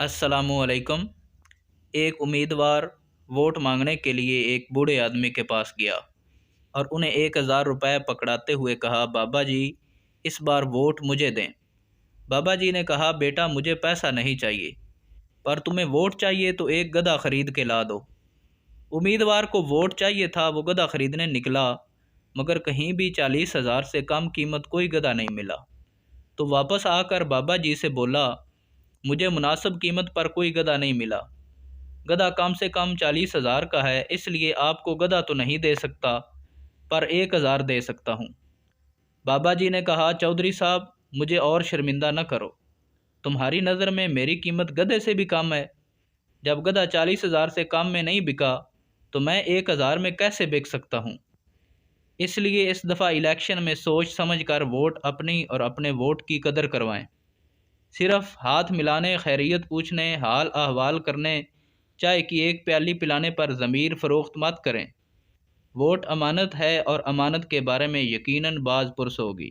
السلام علیکم۔ ایک امیدوار ووٹ مانگنے کے لیے ایک بوڑھے آدمی کے پاس گیا اور انہیں 1000 روپے پکڑاتے ہوئے کہا، بابا جی اس بار ووٹ مجھے دیں۔ بابا جی نے کہا، بیٹا مجھے پیسہ نہیں چاہیے، پر تمہیں ووٹ چاہیے تو ایک گدھا خرید کے لا دو۔ امیدوار کو ووٹ چاہیے تھا، وہ گدھا خریدنے نکلا، مگر کہیں بھی 40,000 سے کم قیمت کوئی گدھا نہیں ملا۔ تو واپس آ کر بابا جی سے بولا، مجھے مناسب قیمت پر کوئی گدھا نہیں ملا، گدھا کم سے کم 40,000 کا ہے، اس لیے آپ کو گدھا تو نہیں دے سکتا، پر 1000 دے سکتا ہوں۔ بابا جی نے کہا، چودھری صاحب مجھے اور شرمندہ نہ کرو، تمہاری نظر میں میری قیمت گدھے سے بھی کم ہے۔ جب گدھا 40,000 سے کم میں نہیں بکا تو میں 1000 میں کیسے بیچ سکتا ہوں؟ اس لیے اس دفعہ الیکشن میں سوچ سمجھ کر ووٹ اپنی اور اپنے ووٹ کی قدر کروائیں۔ صرف ہاتھ ملانے، خیریت پوچھنے، حال احوال کرنے، چائے کی ایک پیالی پلانے پر ضمیر فروخت مت کریں۔ ووٹ امانت ہے اور امانت کے بارے میں یقیناً باز پرس ہوگی۔